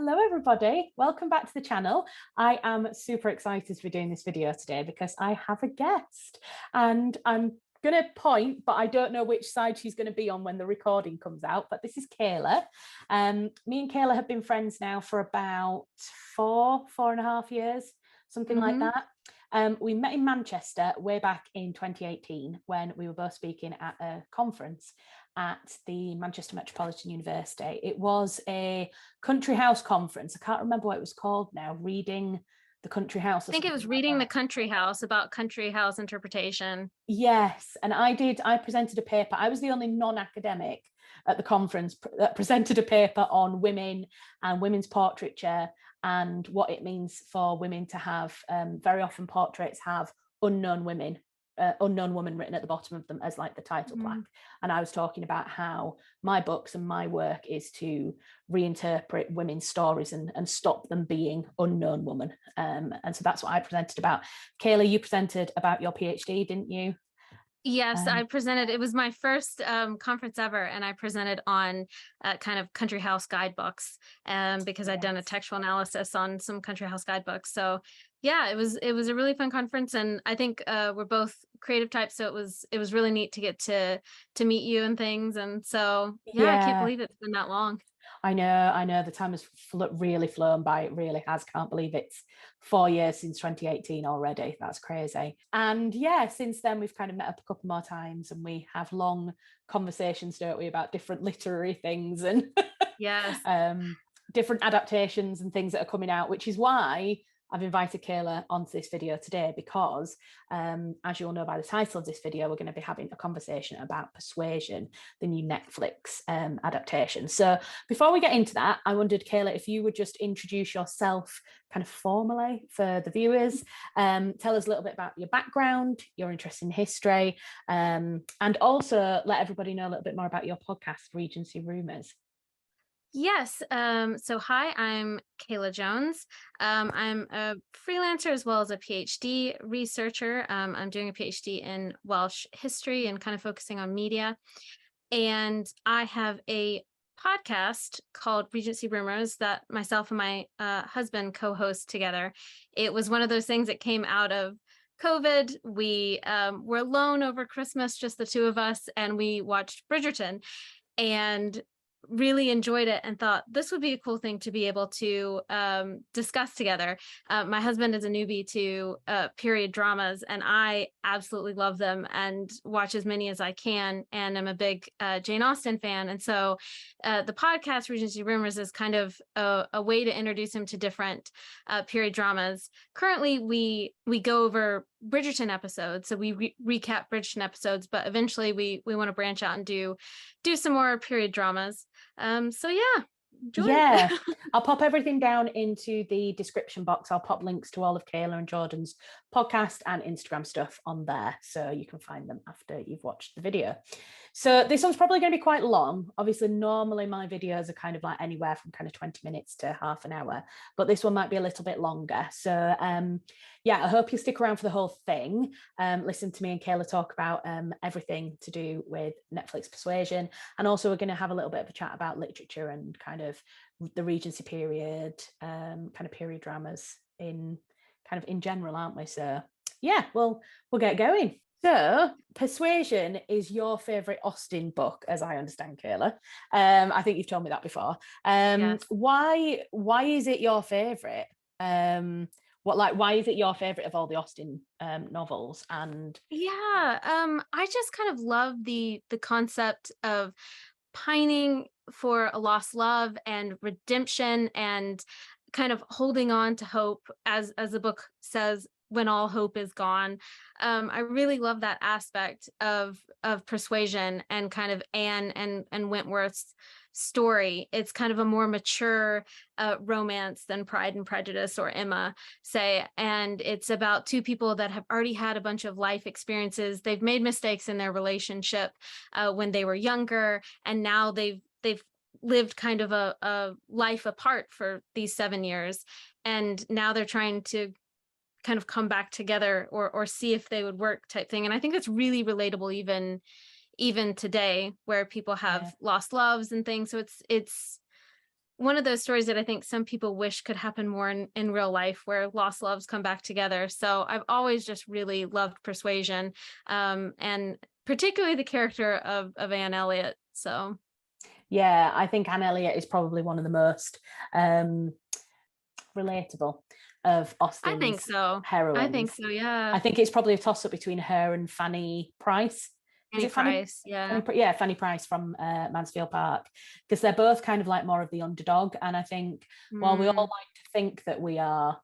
Hello everybody, welcome back to the channel. I am super excited to be doing this video today because I have a guest and I'm going to point, but I don't know which side she's going to be on when the recording comes out, but this is Kayla. Me and Kayla have been friends now for about four and a half years, something like that. We met in Manchester way back in 2018 when we were both speaking at a conference at the Manchester Metropolitan University. It was a country house conference. I can't remember what it was called now, Reading the Country House. I think it was Reading the Country House, about country house interpretation. Yes, and I presented a paper. I was the only non-academic at the conference that presented a paper on women and women's portraiture and what it means for women to have, very often portraits have unknown women, unknown woman written at the bottom of them as like the title plaque. And I was talking about how my books and my work is to reinterpret women's stories and stop them being unknown woman. And so that's what I presented about. Kayla, you presented about your PhD, didn't you? Yes, I presented. It was my first conference ever, and I presented on kind of country house guidebooks because I'd done a textual analysis on some country house guidebooks. So yeah, it was a really fun conference, and I think we're both creative types, so it was really neat to get to meet you and things. And so yeah, I can't believe it's been that long. I know the time has really flown by. It really has. Can't believe it's 4 years since 2018 already. That's crazy. And yeah, since then we've kind of met up a couple more times and we have long conversations, don't we, about different literary things and Yes. different adaptations and things that are coming out, which is why I've invited Kayla onto this video today because, as you'll know by the title of this video, we're going to be having a conversation about Persuasion, the new Netflix adaptation. So before we get into that, I wondered, Kayla, if you would just introduce yourself kind of formally for the viewers, tell us a little bit about your background, your interest in history, and also let everybody know a little bit more about your podcast, Regency Rumours. Yes. So hi, I'm Kayla Jones. I'm a freelancer as well as a PhD researcher. I'm doing a PhD in Welsh history and kind of focusing on media. And I have a podcast called Regency Rumors that myself and my husband co-host together. It was one of those things that came out of COVID. We were alone over Christmas, just the two of us, and we watched Bridgerton and really enjoyed it and thought this would be a cool thing to be able to discuss together. My husband is a newbie to period dramas, and I absolutely love them and watch as many as I can. And I'm a big Jane Austen fan. And so the podcast Regency Rumors is kind of a way to introduce him to different period dramas. Currently, we go over Bridgerton episodes, so we recap Bridgerton episodes, but eventually we want to branch out and do some more period dramas. So yeah, enjoy. Yeah, I'll pop everything down into the description box. I'll pop links to all of Kayla and Jordan's podcast and Instagram stuff on there, so you can find them after you've watched the video. So this one's probably going to be quite long. Obviously, normally my videos are kind of like anywhere from kind of 20 minutes to half an hour, but this one might be a little bit longer. So yeah, I hope you stick around for the whole thing. Listen to me and Kayla talk about everything to do with Netflix Persuasion. And also we're going to have a little bit of a chat about literature and kind of the Regency period, kind of period dramas in general, aren't we? So yeah, we'll get going. So Persuasion is your favorite Austen book, as I understand, Kayla. I think you've told me that before. Yes. Why is it your favorite? Why is it your favorite of all the Austen novels? And Yeah, I just kind of love the concept of pining for a lost love and redemption and kind of holding on to hope, as the book says, when all hope is gone. I really love that aspect of Persuasion and kind of Anne and Wentworth's story. It's kind of a more mature romance than Pride and Prejudice or Emma, say, and it's about two people that have already had a bunch of life experiences. They've made mistakes in their relationship when they were younger, and now they've lived kind of a life apart for these 7 years, and now they're trying to kind of come back together or see if they would work, type thing. And I think that's really relatable even today, where people have lost loves and things. So it's one of those stories that I think some people wish could happen more in real life, where lost loves come back together. So I've always just really loved Persuasion, and particularly the character of Anne Elliot. So Yeah, I think Anne Elliot is probably one of the most relatable of I think Austen's so. I think heroines. so. Yeah. I think it's probably a toss up between her and Fanny Price. Is Annie it Fanny? Price. Yeah. Yeah, Fanny Price from Mansfield Park, because they're both kind of like more of the underdog. And I think while we all Mm, like to think that we are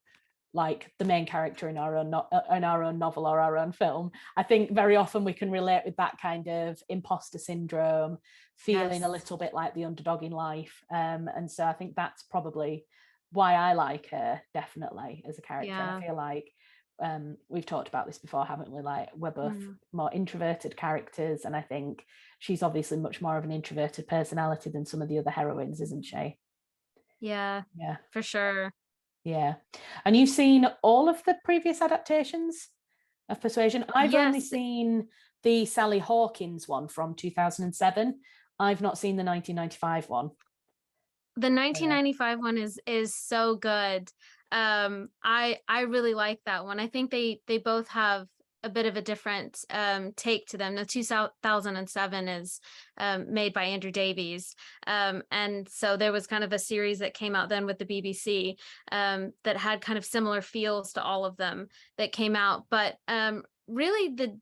like the main character in our own novel or our own film, I think very often we can relate with that kind of imposter syndrome, feeling a yes. little bit like the underdog in life. And so I think that's probably why I like her, definitely, as a character. And I Yeah. feel like we've talked about this before, haven't we? Like, we're both Mm, more introverted characters, and I think she's obviously much more of an introverted personality than some of the other heroines, isn't she? yeah. Yeah. For sure. Yeah. And you've seen all of the previous adaptations of Persuasion? I've only Yes. seen the Sally Hawkins one from 2007. I've not seen the 1995 one. The Uh, 1995 one is so good. I really like that one. I think they both have a bit of a different take to them. The 2007 is made by Andrew Davies. And so there was kind of a series that came out then with the BBC that had kind of similar feels to all of them that came out. But really the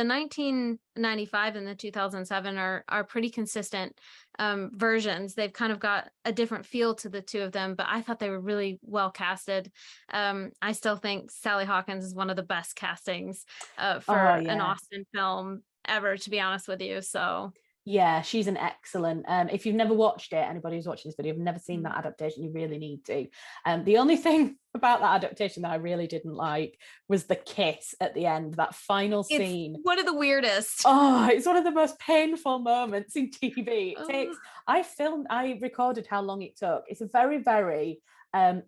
1995 and the 2007 are pretty consistent versions. They've kind of got a different feel to the two of them, but I thought they were really well casted. I still think Sally Hawkins is one of the best castings for oh an yeah. Austen film ever, to be honest with you. So Yeah, she's an excellent. If you've never watched it, anybody who's watching this video, have never seen that mm, adaptation, you really need to. The only thing about that adaptation that I really didn't like was the kiss at the end, that final it's scene. one of the weirdest. Oh, it's one of the most painful moments in TV. It Oh, takes, I recorded how long it took. It's a very, very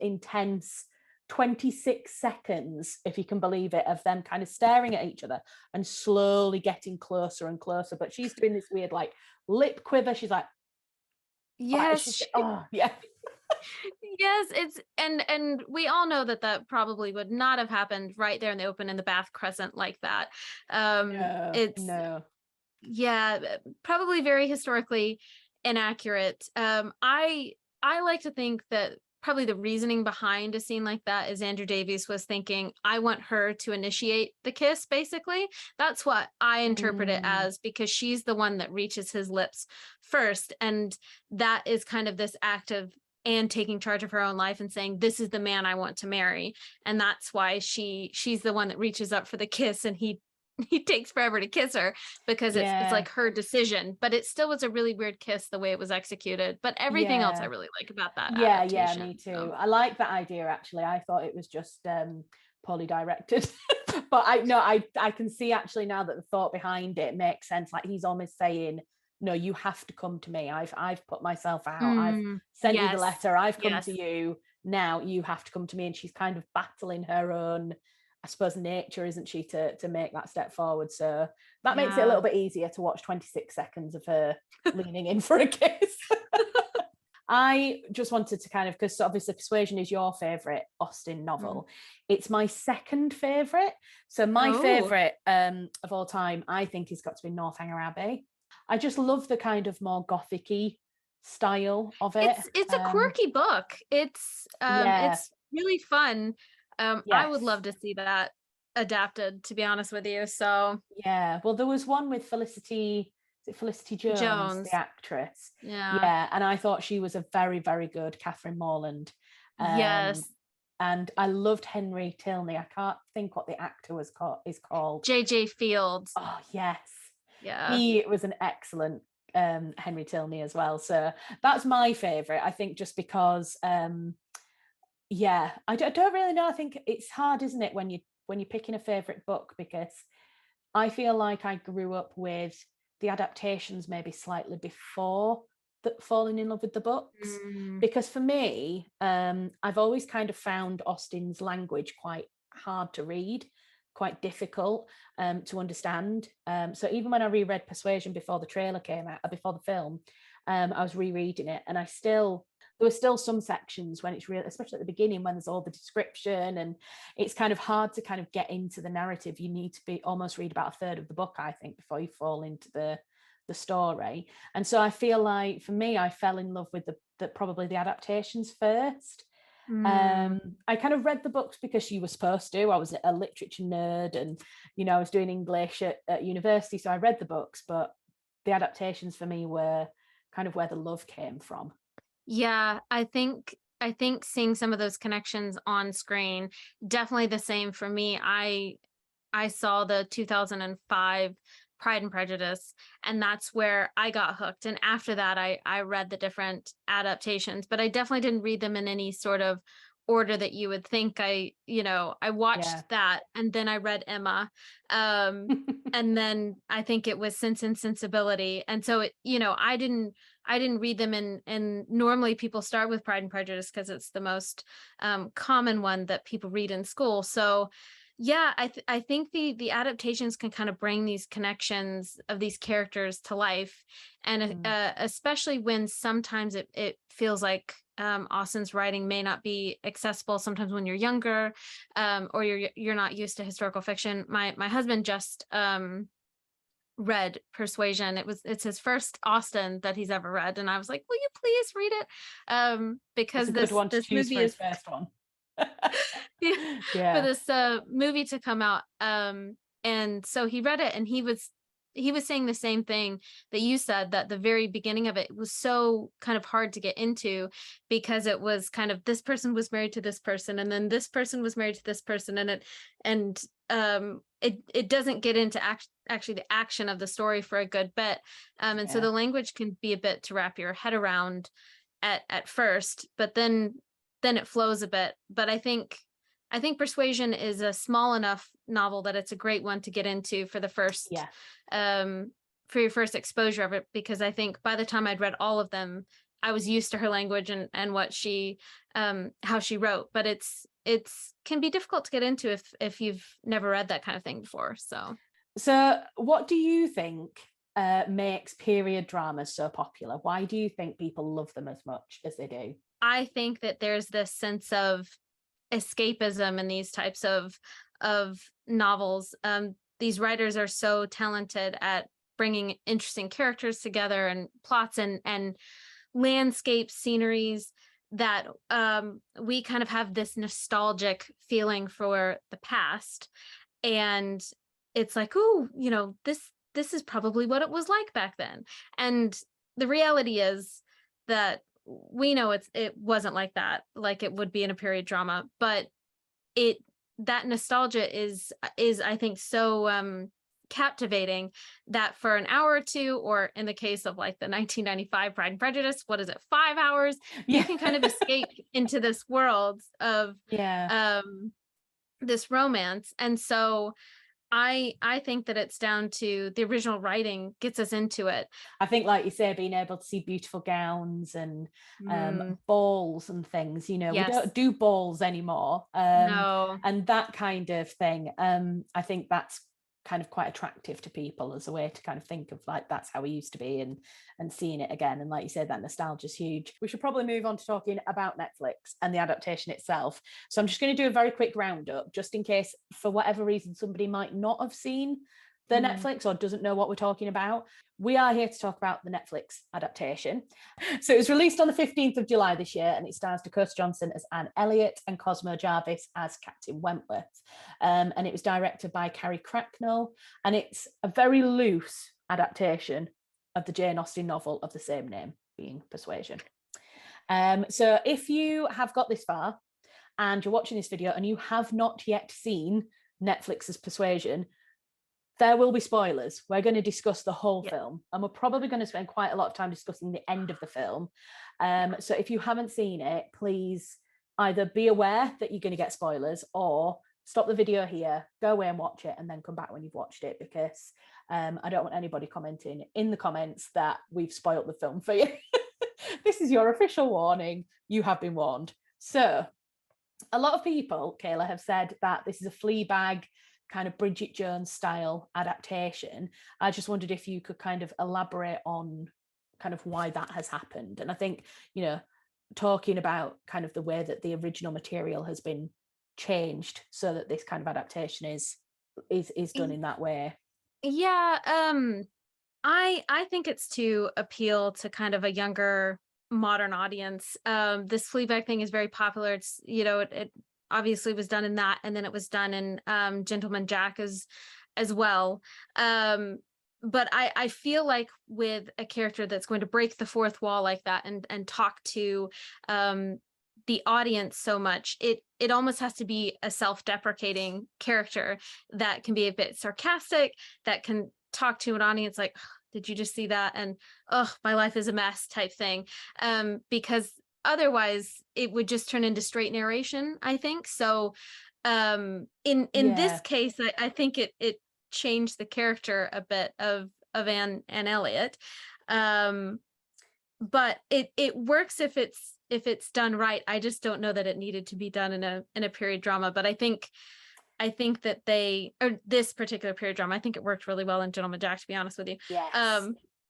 intense 26 seconds, if you can believe it, of them kind of staring at each other and slowly getting closer and closer. But she's doing this weird like lip quiver. She's like yes, she's, oh yeah. yes, it's and we all know that that probably would not have happened right there in the open in the Bath Crescent like that. No, It's no. yeah, probably very historically inaccurate. I like to think that probably the reasoning behind a scene like that is Andrew Davies was thinking, I want her to initiate the kiss, basically. That's what I interpret it Mm, as, because she's the one that reaches his lips first. And that is kind of this act of Anne taking charge of her own life and saying, this is the man I want to marry. And that's why she's the one that reaches up for the kiss, and he takes forever to kiss her because it's yeah, like her decision, but it still was a really weird kiss the way it was executed. But everything else I yeah. really like about that Yeah, me adaptation. too. So I like that idea actually. I thought it was just poorly directed. But I no, I can see actually now that the thought behind it makes sense. Like he's almost saying, no, you have to come to me. I've put myself out. I've sent you the yes, letter. I've come to yes, you. Now you have to come to me. And she's kind of battling her own, I suppose, nature, isn't she, to make that step forward. So that makes it a yeah. little bit easier to watch 26 seconds of her leaning in for a kiss. I just wanted to kind of, because obviously Persuasion is your favourite Austen Mm. novel. It's my second favourite. So my Oh, favourite of all time, I think, has got to be Northanger Abbey. I just love the kind of more gothic-y style of it. it's a quirky book. Yeah, It's really fun. I would yes. love to see that adapted, to be honest with you. So Yeah. Well, there was one with Felicity, is it Felicity Jones, the Jones, actress? yeah, Yeah, and I thought she was a very, very good Catherine Morland. Um, yes, and I loved Henry Tilney. I can't think what the actor is called. J.J. Fields, Oh yes, yeah. he was an excellent Henry Tilney as well. So that's my favorite. I think just because yeah, I don't really know. I think it's hard, isn't it, when you're picking a favorite book, because I feel like I grew up with the adaptations maybe slightly before that falling in love with the books. Mm, Because for me, I've always kind of found Austen's language quite hard to read, quite difficult to understand. So even when I reread Persuasion before the trailer came out, before the film, I was rereading it, and there were still some sections when it's really, especially at the beginning, when there's all the description and it's kind of hard to kind of get into the narrative. You need to be almost read about a third of the book, I think, before you fall into the story. And so I feel like for me, I fell in love with probably the adaptations first. I kind of read the books because you were supposed to. I was a literature nerd, and I was doing English at university, so I read the books, but the adaptations for me were kind of where the love came from. Yeah, I think seeing some of those connections on screen, definitely the same for me. I saw the 2005 Pride and Prejudice, and that's where I got hooked. And after that, I read the different adaptations, but I definitely didn't read them in any sort of order that you would think. I Yeah. watched that, and then I read Emma. And then I think it was Sense and Sensibility. And so I didn't read them and normally people start with Pride and Prejudice because it's the most common one that people read in school. So yeah, I think the adaptations can kind of bring these connections of these characters to life, and especially when sometimes it feels like Austen's writing may not be accessible sometimes when you're younger, or you're not used to historical fiction. My husband just read Persuasion. It's his first Austen that he's ever read, and I was like, will you please read it? It's Because a good one to this choose movie for his is first one. for Yeah. this movie to come out. And so he read it, and he was saying the same thing that you said, that the very beginning of it was so kind of hard to get into, because it was kind of, this person was married to this person, and then this person was married to this person, and it doesn't get into actually the action of the story for a good bit. And so the language can be a bit to wrap your head around at first, but then it flows a bit. But I think Persuasion is a small enough novel that it's a great one to get into for the first, for your first exposure of it, because I think by the time I'd read all of them, I was used to her language and what she, how she wrote. But it's can be difficult to get into if you've never read that kind of thing before. So what do you think makes period dramas so popular? Why do you think people love them as much as they do? I think that there's this sense of escapism in these types of novels. These writers are so talented at bringing interesting characters together, and plots and landscape sceneries, that we kind of have this nostalgic feeling for the past, and it's like, oh, this is probably what it was like back then. And the reality is that we know it wasn't like that, like it would be in a period drama, but it that nostalgia is I think so captivating, that for an hour or two, or in the case of like the 1995 Pride and Prejudice, what is it, 5 hours, you can kind of escape into this world of this romance. And so I think that it's down to the original writing gets us into it. I think, like you say, being able to see beautiful gowns and balls and things, we don't do balls anymore. No. And that kind of thing. I think that's kind of quite attractive to people as a way to kind of think of like, that's how we used to be, and seeing it again. And like you said, that nostalgia is huge. We should probably move on to talking about Netflix and the adaptation itself. So I'm just going to do a very quick roundup, just in case for whatever reason somebody might not have seen the Netflix or doesn't know what we're talking about. We are here to talk about the Netflix adaptation. So it was released on the 15th of July this year, and it stars Dakota Johnson as Anne Elliot and Cosmo Jarvis as Captain Wentworth. And it was directed by Carrie Cracknell, and it's a very loose adaptation of the Jane Austen novel of the same name, being Persuasion. So if you have got this far and you're watching this video and you have not yet seen Netflix's Persuasion, there will be spoilers. We're going to discuss the whole film, and we're probably going to spend quite a lot of time discussing the end of the film. So if you haven't seen it, please either be aware that you're going to get spoilers, or stop the video here, go away and watch it, and then come back when you've watched it, because I don't want anybody commenting in the comments that we've spoiled the film for you. This is your official warning. You have been warned. So a lot of people, Kayla, have said that this is a Fleabag kind of Bridget Jones style adaptation. I just wondered if you could kind of elaborate on kind of why that has happened. And I think, you know, talking about kind of the way that the original material has been changed so that this kind of adaptation is done in that way. Yeah, I think it's to appeal to kind of a younger modern audience. This Fleabag thing is very popular. It's, you know, it obviously was done in that, and then it was done in Gentleman Jack as well. But I feel like with a character that's going to break the fourth wall like that and talk to the audience so much, it almost has to be a self-deprecating character that can be a bit sarcastic, that can talk to an audience like, did you just see that? And oh, my life is a mess type thing. Because otherwise it would just turn into straight narration, I think. So in this case, I think it changed the character a bit of Anne Elliot. But it works if it's done right. I just don't know that it needed to be done in a period drama. But I think that this particular period drama, I think it worked really well in Gentleman Jack, to be honest with you. Yes.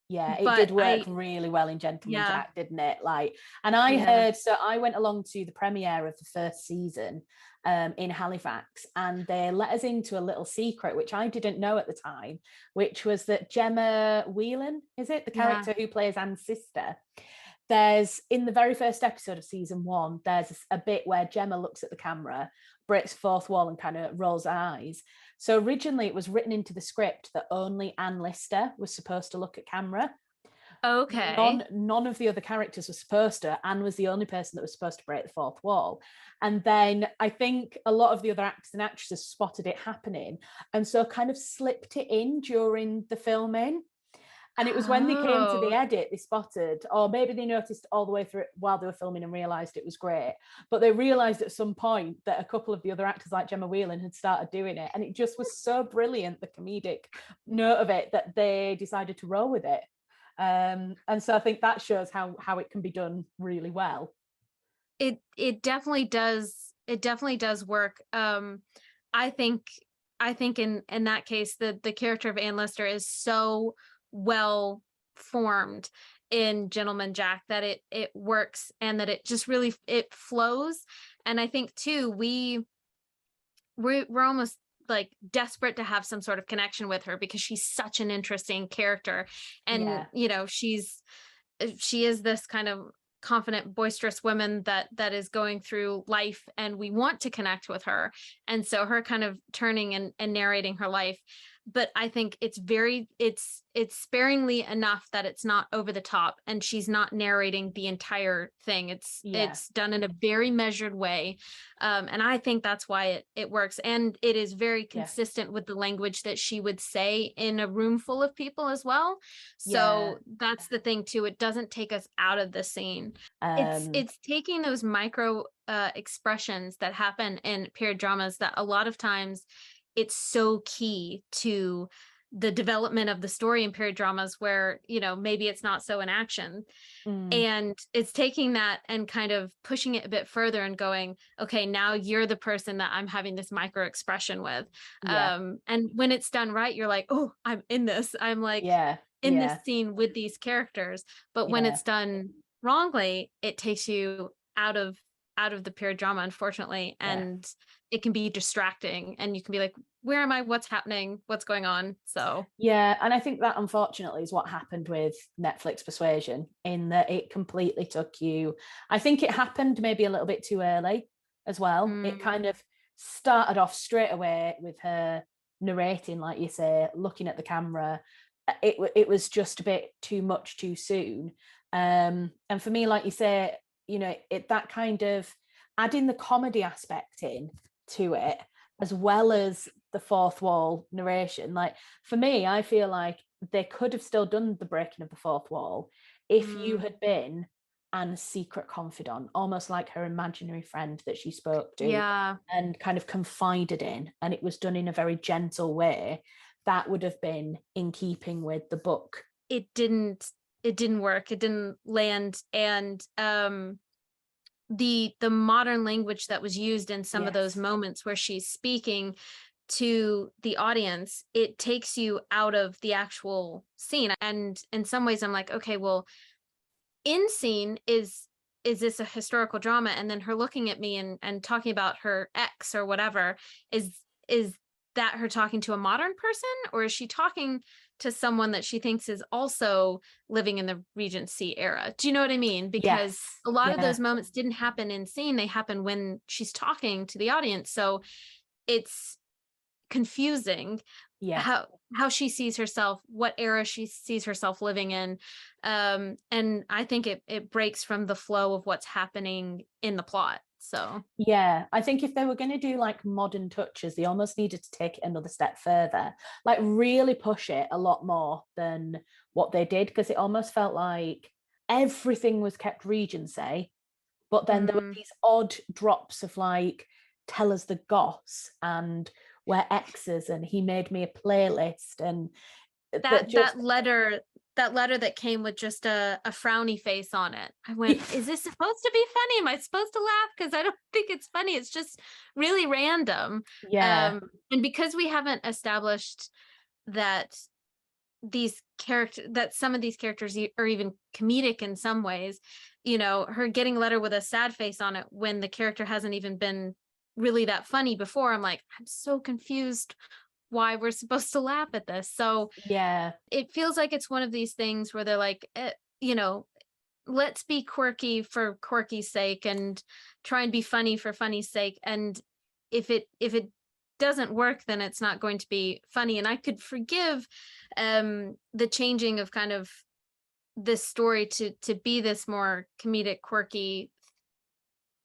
Yeah, it did work really well in Gentleman Jack, didn't it? Like, and I heard, so I went along to the premiere of the first season in Halifax, and they let us into a little secret, which I didn't know at the time, which was that Gemma Whelan, is it? The character who plays Anne's sister. There's, in the very first episode of season 1, there's a bit where Gemma looks at the camera, breaks fourth wall and kind of rolls her eyes. So originally it was written into the script that only Anne Lister was supposed to look at camera. Okay. None of the other characters were supposed to. Anne was the only person that was supposed to break the fourth wall. And then I think a lot of the other actors and actresses spotted it happening, and so kind of slipped it in during the filming. And it was when they came to the edit, they spotted, or maybe they noticed all the way through it while they were filming and realised it was great. But they realised at some point that a couple of the other actors, like Gemma Whelan, had started doing it. And it just was so brilliant, the comedic note of it, that they decided to roll with it. And so I think that shows how it can be done really well. It definitely does. It definitely does work. I think in that case, the character of Anne Lister is so well formed in Gentleman Jack that it works, and that it just really it flows. And I think too we're almost like desperate to have some sort of connection with her, because she's such an interesting character. And you know, she is this kind of confident, boisterous woman that is going through life, and we want to connect with her. And so her kind of turning and narrating her life, but I think it's sparingly enough that it's not over the top, and she's not narrating the entire thing. It's done in a very measured way. And I think that's why it works. And it is very consistent with the language that she would say in a room full of people as well. So that's the thing too. It doesn't take us out of the scene. It's taking those micro expressions that happen in period dramas that a lot of times it's so key to the development of the story in period dramas, where, you know, maybe it's not so in action. And it's taking that and kind of pushing it a bit further and going, okay, now you're the person that I'm having this micro expression with. And when it's done right, you're like, oh, I'm in this. I'm like in this scene with these characters. But when it's done wrongly, it takes you out of the period drama, unfortunately. And it can be distracting, and you can be like, where am I? What's happening? What's going on? So and I think that unfortunately is what happened with Netflix Persuasion, in that it completely took you. I think it happened maybe a little bit too early as well. It kind of started off straight away with her narrating, like you say, looking at the camera. It was just a bit too much too soon. And for me, like you say, you know, that kind of adding the comedy aspect in to it, as well as the fourth wall narration. Like, for me, I feel like they could have still done the breaking of the fourth wall if you had been Anne's secret confidant, almost like her imaginary friend that she spoke to and kind of confided in, and it was done in a very gentle way. That would have been in keeping with the book. It didn't work. It didn't land. And the modern language that was used in some of those moments where she's speaking to the audience, it takes you out of the actual scene. And in some ways I'm like, okay, well, in scene is this a historical drama? And then her looking at me and talking about her ex or whatever, is that her talking to a modern person, or is she talking to someone that she thinks is also living in the Regency era? Do you know what I mean? Because Yes. a lot of Yeah. those moments didn't happen in scene, they happen when she's talking to the audience. So it's confusing Yeah. how she sees herself, what era she sees herself living in. And I think it breaks from the flow of what's happening in the plot. So Yeah, I think if they were going to do like modern touches, they almost needed to take it another step further, like really push it a lot more than what they did, because it almost felt like everything was kept Regency, but then there were these odd drops of like, tell us the goss and we're exes and he made me a playlist, and that just that letter that came with just a frowny face on it. I went, is this supposed to be funny? Am I supposed to laugh? Because I don't think it's funny. It's just really random. yeah, And because we haven't established that some of these characters are even comedic in some ways, her getting a letter with a sad face on it when the character hasn't even been really that funny before, I'm like, I'm so confused why we're supposed to laugh at this. So yeah, it feels like it's one of these things where they're like, let's be quirky for quirky's sake and try and be funny for funny's sake. And if it doesn't work, then it's not going to be funny. And I could forgive the changing of kind of this story to be this more comedic, quirky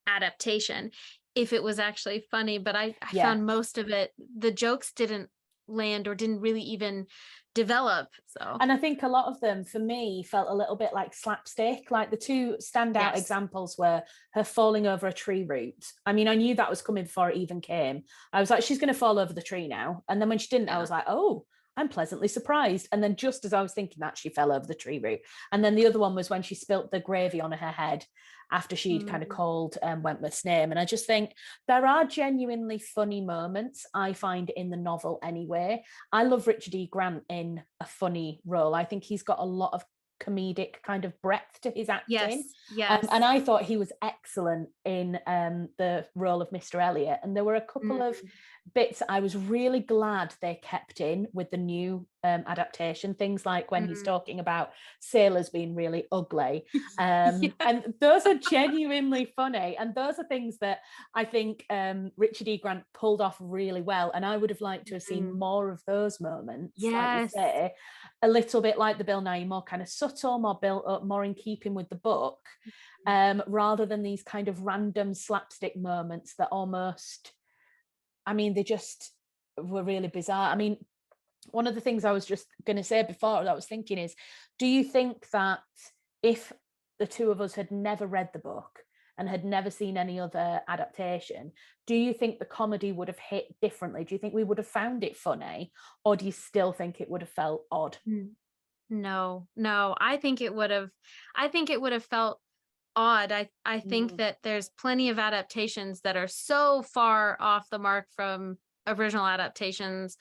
adaptation if it was actually funny. But I yeah. found most of it, the jokes didn't land or didn't really even develop. So And I think a lot of them, for me, felt a little bit like slapstick. Like the two standout yes. examples were her falling over a tree root. I mean, I knew that was coming before it even came. I was like, she's going to fall over the tree now. And then when she didn't, I was like, oh, I'm pleasantly surprised. And then just as I was thinking that, she fell over the tree root. And then the other one was when she spilt the gravy on her head after she'd kind of called Wentworth's name. And I just think there are genuinely funny moments, I find, in the novel anyway. I love Richard E. Grant in a funny role. I think he's got a lot of comedic kind of breadth to his acting. Yes. And I thought he was excellent in the role of Mr. Elliot. And there were a couple of bits I was really glad they kept in with the new adaptation, things like when he's talking about sailors being really ugly. And those are genuinely funny. And those are things that I think Richard E. Grant pulled off really well. And I would have liked to have seen more of those moments, like you say, a little bit like the Bill Nighy, more kind of subtle, more built up, more in keeping with the book, rather than these kind of random slapstick moments that almost, I mean, they just were really bizarre. I mean, one of the things I was just going to say before that I was thinking is, do you think that if the two of us had never read the book and had never seen any other adaptation, do you think the comedy would have hit differently? Do you think we would have found it funny, or do you still think it would have felt odd? No, I think it would have felt odd. I think that there's plenty of adaptations that are so far off the mark from original adaptations.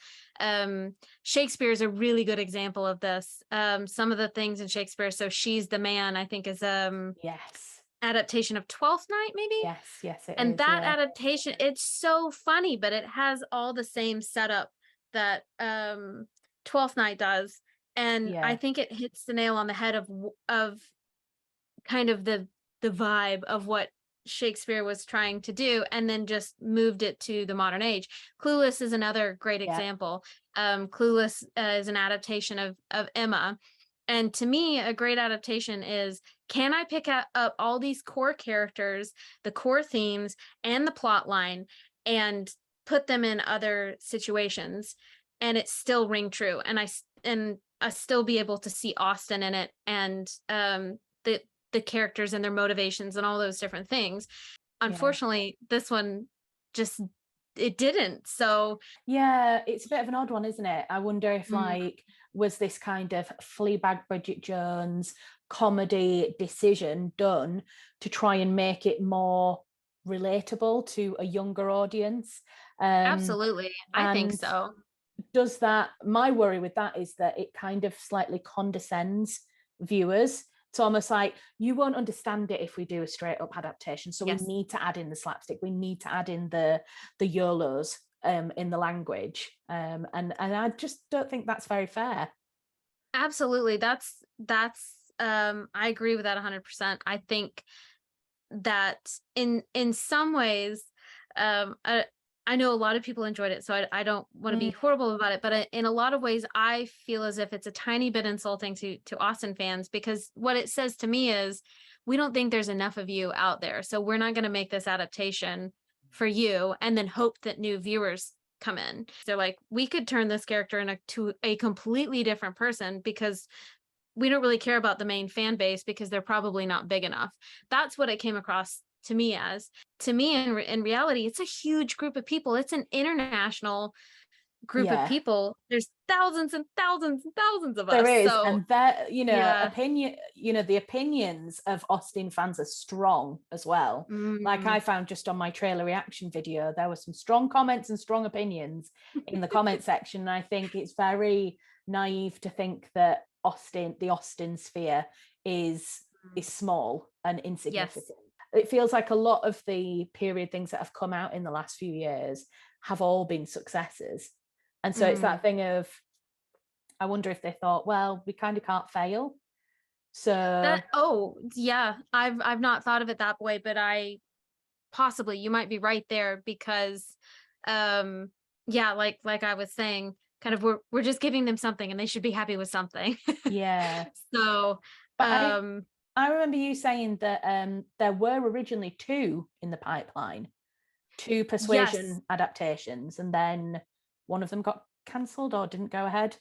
Shakespeare is a really good example of this. Some of the things in Shakespeare, so She's the Man, I think, is Yes, adaptation of Twelfth Night, maybe. yes, it And is, that yeah. adaptation, it's so funny, but it has all the same setup that Twelfth Night does. And I Yeah, think it hits the nail on the head of kind of the vibe of what Shakespeare was trying to do, and then just moved it to the modern age. Clueless is another great yeah, example. Clueless is an adaptation of Emma. And to me, a great adaptation is, can I pick up all these core characters, the core themes, and the plot line, and put them in other situations, and it still ring true, and I still be able to see Austen in it, and the characters and their motivations and all those different things. yeah. Unfortunately, this one just, it didn't. So Yeah, it's a bit of an odd one, isn't it? I wonder if like, was this kind of Fleabag Bridget Jones comedy decision done to try and make it more relatable to a younger audience. Absolutely. I think And so. does that, my worry with that is that it kind of slightly condescends viewers. It's almost like, you won't understand it if we do a straight up adaptation, so we Yes. need to add in the slapstick, we need to add in the YOLOs in the language, and I just don't think that's very fair. Absolutely. That's I agree with that 100%. I think that in some ways, I know a lot of people enjoyed it, so I don't want to be horrible about it, but in a lot of ways I feel as if it's a tiny bit insulting to Austen fans, because what it says to me is, we don't think there's enough of you out there, so we're not going to make this adaptation for you and then hope that new viewers come in. They're like, we could turn this character into a completely different person because we don't really care about the main fan base because they're probably not big enough. That's what it came across to me as. To me, in reality, it's a huge group of people. It's an international group of Yeah, people. There's thousands and thousands and thousands of there us. is, So and that, yeah. the opinions of Austen fans are strong as well. Like, I found just on my trailer reaction video, there were some strong comments and strong opinions in the comment section. And I think it's very naive to think that the Austen sphere is small and insignificant. Yes. It feels like a lot of the period things that have come out in the last few years have all been successes. And so it's that thing of, I wonder if they thought, well, we kind of can't fail. So Yeah, I've not thought of it that way, but I possibly, you might be right there, because yeah, like I was saying, kind of, we're just giving them something and they should be happy with something. yeah. So But I remember you saying that there were originally two in the pipeline, two Persuasion yes. adaptations, and then one of them got cancelled or didn't go ahead.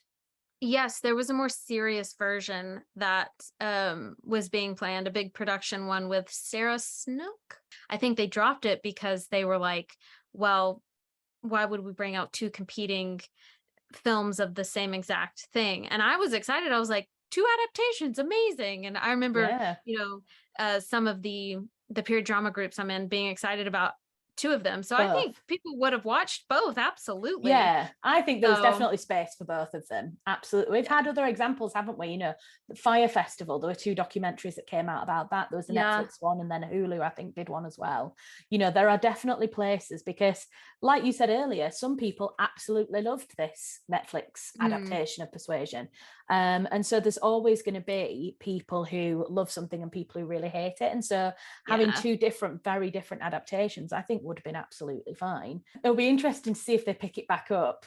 Yes, there was a more serious version that was being planned, a big production one with Sarah Snook. I think they dropped it because they were like, well, why would we bring out two competing films of the same exact thing? And I was excited. I was like, two adaptations, amazing. And I remember, Yeah. some of the period drama groups I'm in being excited about two of them. So I think Both. people would have watched both. Absolutely. Yeah, I think there was So definitely space for both of them. Absolutely. We've had other examples, haven't we? The Fire Festival, there were two documentaries that came out about that. There was the yeah. Netflix one, and then Hulu, I think, did one as well. There are definitely places, because, like you said earlier, some people absolutely loved this Netflix adaptation of Persuasion. And so there's always going to be people who love something and people who really hate it. And so having two very different adaptations, I think, would have been absolutely fine. It'll be interesting to see if they pick it back up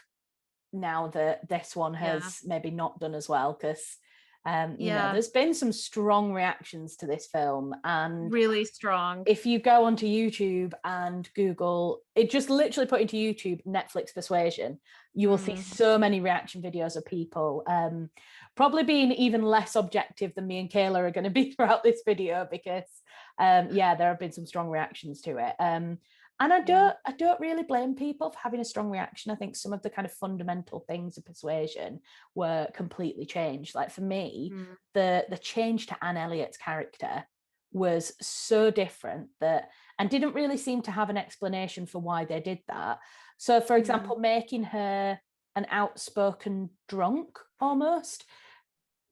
now that this one has maybe not done as well, because there's been some strong reactions to this film, and really strong. if you go onto YouTube and Google it, just literally put into YouTube Netflix Persuasion, you will see so many reaction videos of people probably being even less objective than me and Kayla are going to be throughout this video, because there have been some strong reactions to it. And I don't really blame people for having a strong reaction. I think some of the kind of fundamental things of Persuasion were completely changed. Like, for me, the change to Anne Elliot's character was so different and didn't really seem to have an explanation for why they did that. So, for example, making her an outspoken drunk almost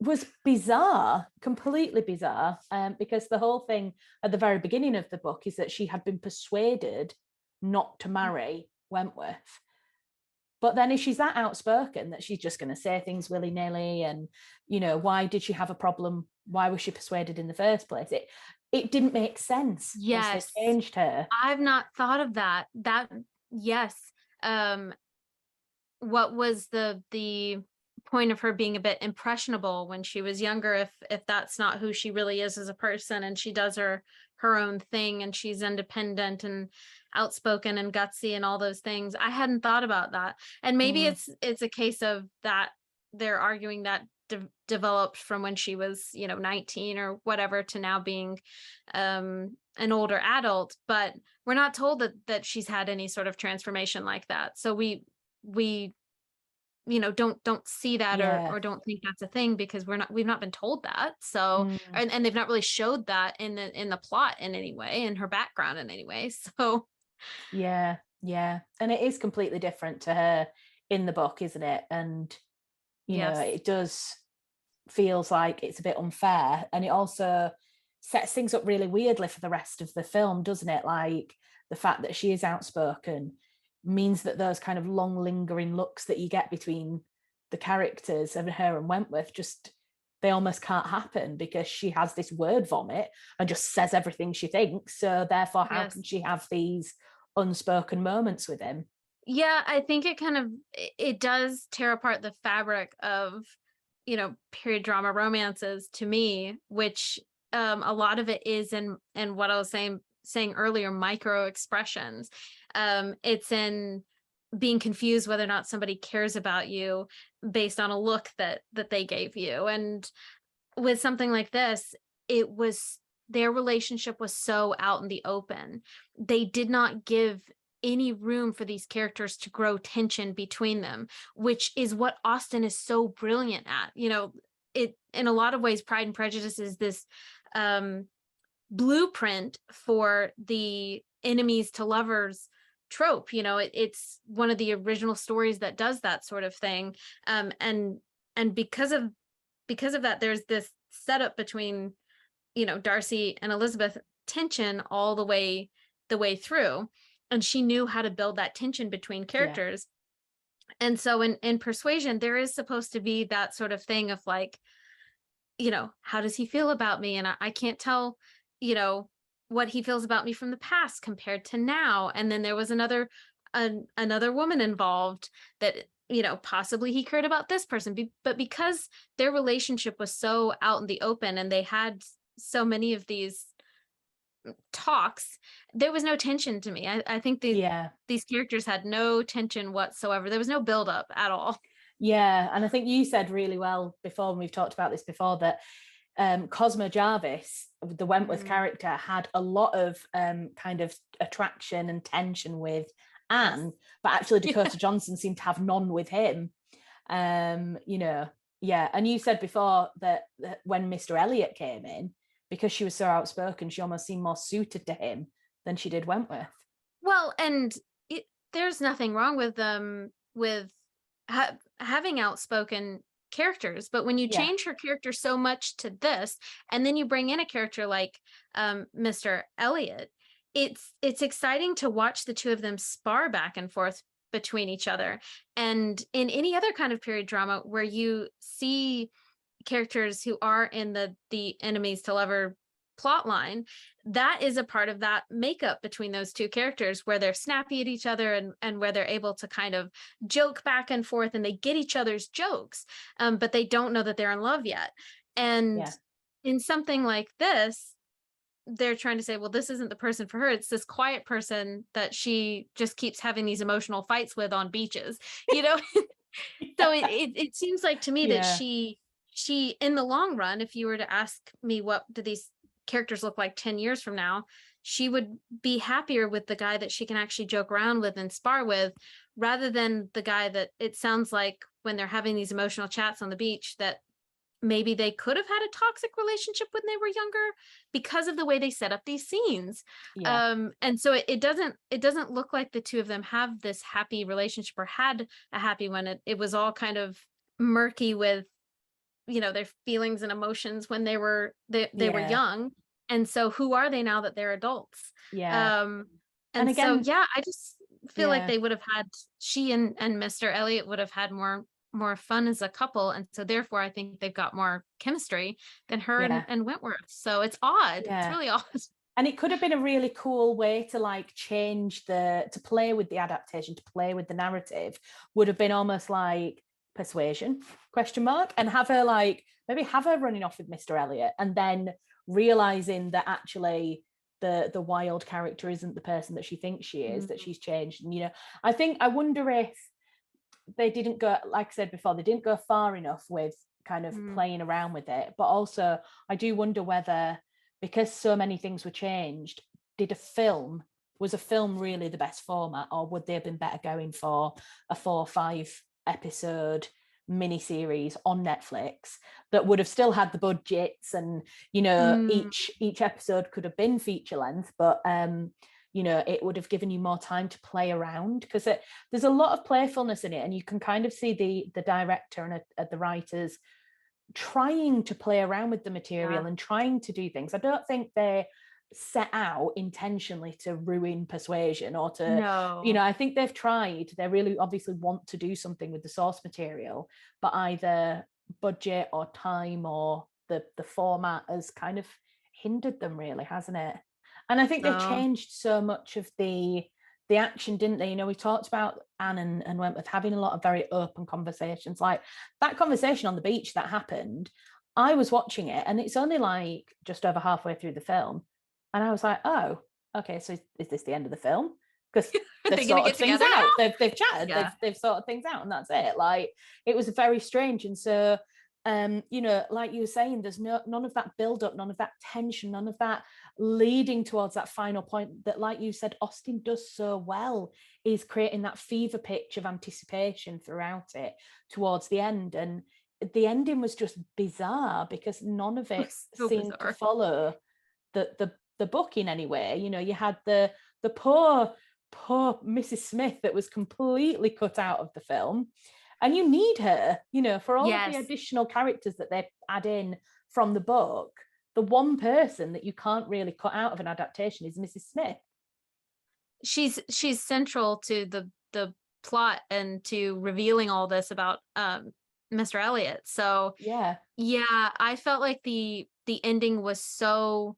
was bizarre, completely bizarre, because the whole thing at the very beginning of the book is that she had been persuaded not to marry Wentworth. But then if she's that outspoken that she's just going to say things willy-nilly, and, why did she have a problem? Why was she persuaded in the first place? It didn't make sense. Yes. They changed her. I've not thought of that. Yes. What was the point of her being a bit impressionable when she was younger, if that's not who she really is as a person, and she does her own thing and she's independent and outspoken and gutsy and all those things? I hadn't thought about that. And maybe it's a case of that they're arguing that developed from when she was 19 or whatever to now being an older adult, but we're not told that she's had any sort of transformation like that. So we don't see that, Yeah. or don't think that's a thing, because we've not been told that. So, Mm. and they've not really showed that in the plot in any way, in her background in any way. So Yeah, yeah. And it is completely different to her in the book, isn't it? And, yes. it does feels like it's a bit unfair. And it also sets things up really weirdly for the rest of the film, doesn't it? Like the fact that she is outspoken means that those kind of long lingering looks that you get between the characters of her and Wentworth just they almost can't happen because she has this word vomit and just says everything she thinks. So therefore, how Yes. can she have these unspoken moments with him? Yeah, I think it does tear apart the fabric of, period drama romances to me, which a lot of it is in what I was saying earlier, micro expressions. It's in being confused whether or not somebody cares about you based on a look that they gave you. And with something like this, it was their relationship was so out in the open. They did not give any room for these characters to grow tension between them, which is what Austen is so brilliant at. It in a lot of ways, Pride and Prejudice is this um blueprint for the enemies to lovers trope. It's one of the original stories that does that sort of thing. And because of that, there's this setup between, Darcy and Elizabeth, tension all the way through. And she knew how to build that tension between Yeah. characters. And so in Persuasion, there is supposed to be that sort of thing of like, how does he feel about me? And I can't tell, you know, what he feels about me from the past compared to now. And then there was another woman involved that, possibly he cared about this person. But because their relationship was so out in the open and they had so many of these talks, there was no tension to me. I think Yeah. these characters had no tension whatsoever. There was no buildup at all. Yeah. And I think you said really well before, and we've talked about this before, that Cosmo Jarvis, the Wentworth Mm, character, had a lot of kind of attraction and tension with yes. Anne, but actually Yeah. Dakota Johnson seemed to have none with him. Um, you know, yeah. And you said before that when Mr. Elliot came in, because she was so outspoken, she almost seemed more suited to him than she did Wentworth. Well, and there's nothing wrong with having outspoken characters, but when you Yeah, change her character so much to this, and then you bring in a character like Mr. Elliot, it's exciting to watch the two of them spar back and forth between each other. And in any other kind of period drama where you see characters who are in the enemies to lover plot line, that is a part of that makeup between those two characters, where they're snappy at each other, and where they're able to kind of joke back and forth, and they get each other's jokes, but they don't know that they're in love yet. And yeah, in something like this, they're trying to say, well, this isn't the person for her. It's this quiet person that she just keeps having these emotional fights with on beaches, you know? So it seems like to me that yeah, she in the long run, if you were to ask me what do these characters look like 10 years from now, she would be happier with the guy that she can actually joke around with and spar with, rather than the guy that it sounds like when they're having these emotional chats on the beach, that maybe they could have had a toxic relationship when they were younger because of the way they set up these scenes. yeah, And so it doesn't look like the two of them have this happy relationship, or had a happy one. It was all kind of murky with, their feelings and emotions when they were yeah, young. And so who are they now that they're adults? yeah. um And and so again, yeah, I just feel like yeah, they would have had she and Mr. Elliot would have had more fun as a couple, and so therefore I think they've got more chemistry than her and, yeah, and Wentworth. So it's odd, it's yeah. really odd. And it could have been a really cool way to like change to play with the adaptation, to play with the narrative. Would have been almost like Persuasion, question mark, and have her like maybe have her running off with Mr. Elliot, and then realizing that actually the wild character isn't the person that she thinks she is, that Mm, she's changed. And I wonder if they didn't go, like I said before, they didn't go far enough with kind of mm, playing around with it. But also, I do wonder whether, because so many things were changed, was a film really the best format, or would they have been better going for a 4 or 5 episode miniseries on Netflix that would have still had the budgets, and each episode could have been feature length, but it would have given you more time to play around, because there's a lot of playfulness in it, and you can kind of see the director and the writers trying to play around with the material and trying to do things. I don't think they set out intentionally to ruin Persuasion or to I think they've tried. They really obviously want to do something with the source material, but either budget or time or the format has kind of hindered them, really, hasn't it? And I think they changed so much of the action, didn't they? We talked about Anne and Wentworth having a lot of very open conversations. Like that conversation on the beach that happened, I was watching it, and it's only like just over halfway through the film, and I was like, oh, okay, so is this the end of the film? Because they've sorted things out. They've chatted, they've sorted things out, and that's it. Like, it was very strange. And so like you were saying, there's none of that build up, none of that tension, none of that leading towards that final point that, like you said, Austen does so well, is creating that fever pitch of anticipation throughout it towards the end. And the ending was just bizarre because none of it seemed to follow the book in any way. You had the poor Mrs. Smith that was completely cut out of the film. And you need her, for all of the additional characters that they add in from the book. The one person that you can't really cut out of an adaptation is Mrs. Smith. She's central to the plot and to revealing all this about Mr. Elliot. So yeah, I felt like the ending was so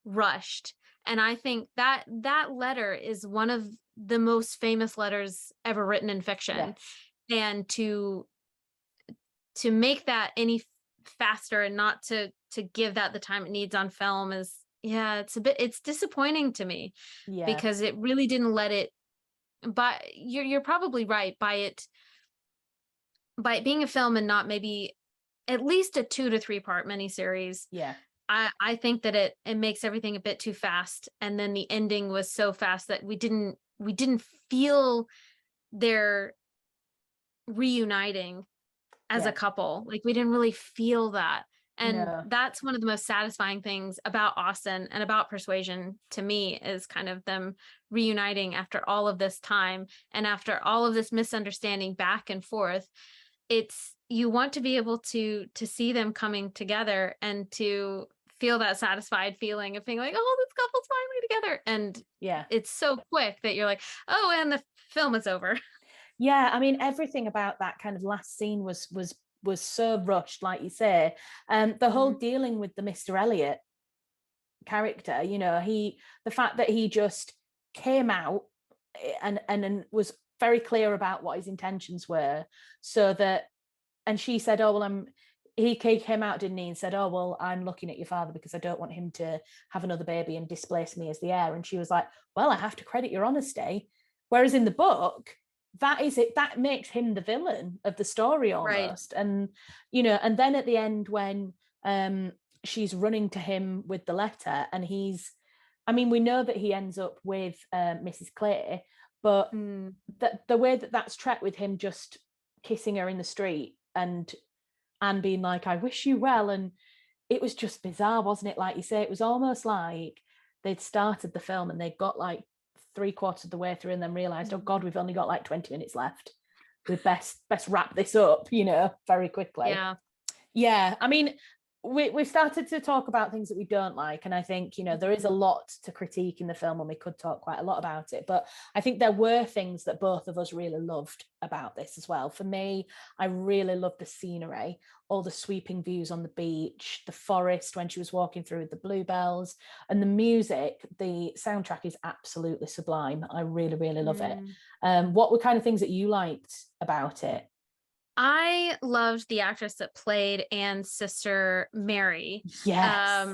rushed, and I think that letter is one of the most famous letters ever written in fiction. Yes. And to make that any faster and not to give that the time it needs on film is, it's disappointing to me, because it really didn't let it. But you're probably right, by it being a film and not maybe at least a 2 to 3 part miniseries. I think that it makes everything a bit too fast, and then the ending was so fast that we didn't feel their reuniting as a couple. Like, we didn't really feel that. And that's one of the most satisfying things about Austen and about Persuasion to me, is kind of them reuniting after all of this time and after all of this misunderstanding back and forth. You want to be able to see them coming together and to feel that satisfied feeling of being like, oh, this couple's finally together. And it's so quick that you're like, oh, and the film is over. Yeah, I mean, everything about that kind of last scene was so rushed, like you say. The whole dealing with the Mr. Elliot character, the fact that he just came out and was very clear about what his intentions were, so that, and she said, oh, well, he came out, didn't he, and said, oh, well, I'm looking at your father because I don't want him to have another baby and displace me as the heir. And she was like, well, I have to credit your honesty. Whereas in the book, that is it, that makes him the villain of the story almost. Right. And and then at the end, when she's running to him with the letter, and we know that he ends up with Mrs. Clay, but the way that's tracked, with him just kissing her in the street and being like, I wish you well, and it was just bizarre, wasn't it? Like you say, it was almost like they'd started the film and they got like 3/4 of the way through and then realized, oh God, we've only got like 20 minutes left. We best wrap this up, very quickly. Yeah. I mean, we've started to talk about things that we don't like, and I think there is a lot to critique in the film, and we could talk quite a lot about it, but I think there were things that both of us really loved about this as well. For me, I really loved the scenery, all the sweeping views on the beach, the forest when she was walking through with the bluebells, and the music. The soundtrack is absolutely sublime. I really, really love it. What were kind of things that you liked about it? I loved the actress that played Anne's sister, Mary. Yes.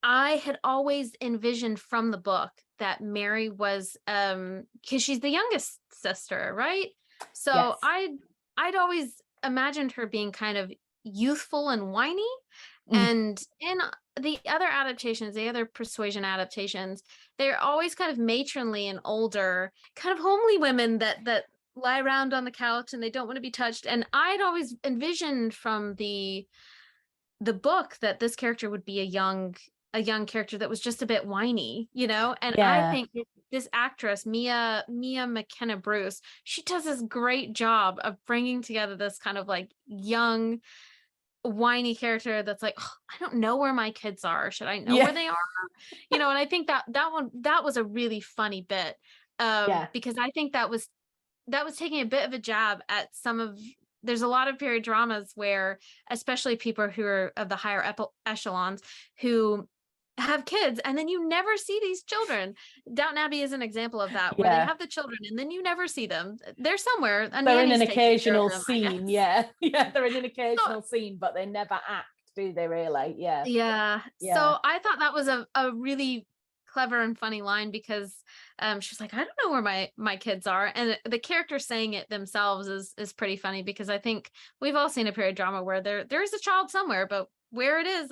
I had always envisioned from the book that Mary was, because she's the youngest sister, right? So yes. I'd always imagined her being kind of youthful and whiny. And in the other adaptations, the other Persuasion adaptations, they're always kind of matronly and older, kind of homely women that lie around on the couch and they don't want to be touched. And I'd always envisioned from the book that this character would be a young character that was just a bit whiny, you know? And I Yeah. think this actress, Mia McKenna Bruce, she does this great job of bringing together this kind of like young, whiny character that's like, oh, I don't know where my kids are. Should I know Yeah. where they are? You know, and I think that was a really funny bit. Yeah. Because I think that was taking a bit of a jab at some of there's a lot of period dramas where especially people who are of the higher echelons who have kids and then you never see these children. Downton Abbey is an example of that, where they Yeah. have the children and then you never see them. They're somewhere, a They're in an nanny's taking care of occasional them, I scene. guess. Yeah. Yeah. They're in an So, occasional scene, but they never act, do they really? Yeah. yeah. Yeah. So I thought that was a really clever and funny line because she's like, I don't know where my kids are. And the character saying it themselves is pretty funny because I think we've all seen a period drama where there is a child somewhere, but where it is,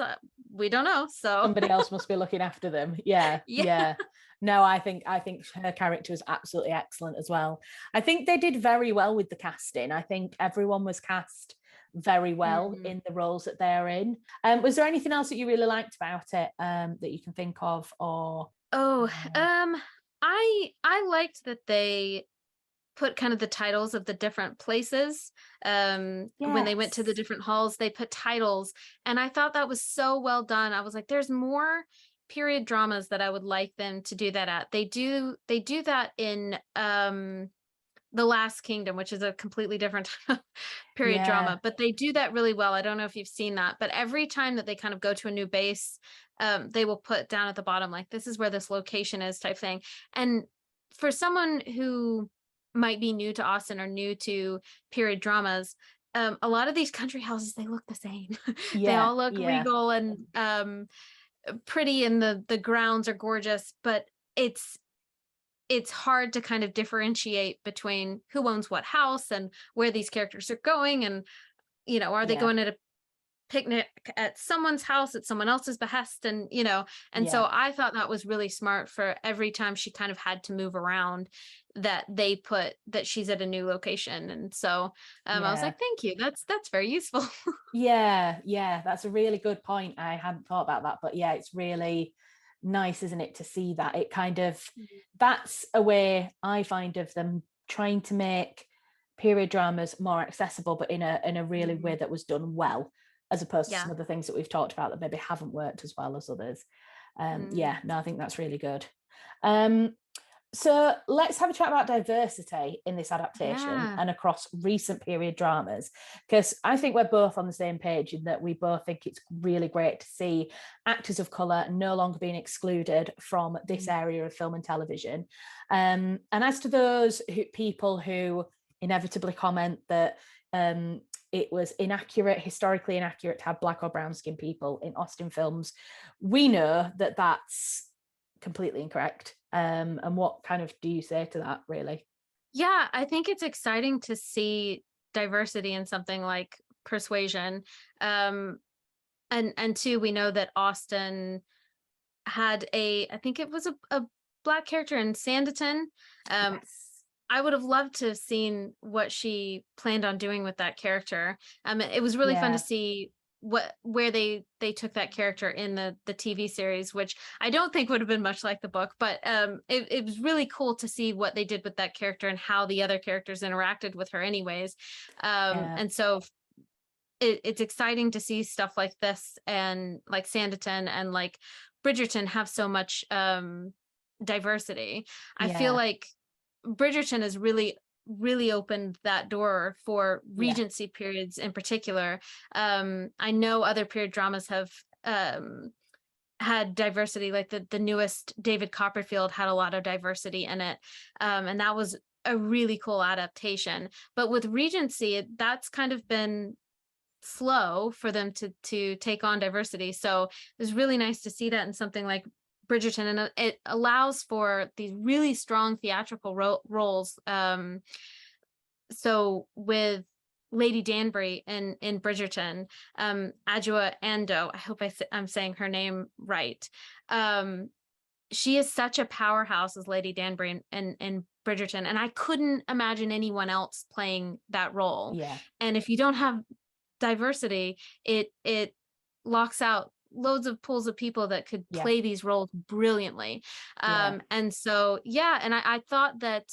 we don't know. So Somebody else must be looking after them. Yeah. yeah. Yeah. No, I think her character was absolutely excellent as well. I think they did very well with the casting. I think everyone was cast very well Mhm. in the roles that they're in. Was there anything else that you really liked about it that you can think of, or Oh, I liked that they put kind of the titles of the different places. When they went to the yes, different halls, they put titles, and I thought that was so well done. I was like, there's more period dramas that I would like them to do that at. They do that in The Last Kingdom, which is a completely different period yeah, drama, but they do that really well. I don't know if you've seen that, but every time that they kind of go to a new base, they will put down at the bottom, like, this is where this location is type thing. And for someone who might be new to Austen or new to period dramas, a lot of these country houses, they look the same. They yeah, all look yeah, regal and pretty, and the grounds are gorgeous, but it's hard to kind of differentiate between who owns what house and where these characters are going. And, you know, are they yeah, going at a picnic at someone's house at someone else's behest? And, you know, and yeah, so I thought that was really smart for every time she kind of had to move around that they put that she's at a new location. And so I was yeah. like, thank you. That's very useful. Yeah, yeah, that's a really good point. I hadn't thought about that, but yeah, it's really nice, isn't it, to see that. It kind of, that's a way I find of them trying to make period dramas more accessible, but in a really way Mhm. that was done well, as opposed to Yeah. some of the things that we've talked about that maybe haven't worked as well as others. Mm. Yeah, no, I think that's really good. Um, so let's have a chat about diversity in this adaptation Yeah. and across recent period dramas, because I think we're both on the same page in that we both think it's really great to see actors of colour no longer being excluded from this Mm. area of film and television. And as to those people who inevitably comment that it was inaccurate, historically inaccurate to have black or brown skinned people in Austen films, we know that that's completely incorrect. And what kind of do you say to that, really? Yeah, I think it's exciting to see diversity in something like Persuasion. Um, and two, we know that Austen had I think it was a black character in Sanditon. Um, Yes. I would have loved to have seen what she planned on doing with that character. It was really fun to Yeah. see where they took that character in the TV series, which I don't think would have been much like the book, but it was really cool to see what they did with that character and how the other characters interacted with her anyways. Yeah. And so it's exciting to see stuff like this, and like Sanditon and like Bridgerton have so much diversity. I feel Yeah. like Bridgerton has really opened that door for Yeah. Regency periods in particular. I know other period dramas have had diversity, like the newest David Copperfield had a lot of diversity in it, and that was a really cool adaptation. But with Regency, that's kind of been slow for them to take on diversity. So it was really nice to see that in something like Bridgerton, and it allows for these really strong theatrical roles. So with Lady Danbury in Bridgerton, Adjoa Andoh, I hope I'm saying her name right. Um, she is such a powerhouse as Lady Danbury in Bridgerton, and I couldn't imagine anyone else playing that role. Yeah. And if you don't have diversity, it locks out loads of pools of people that could Yeah. play these roles brilliantly. Yeah. And so, yeah, and I thought that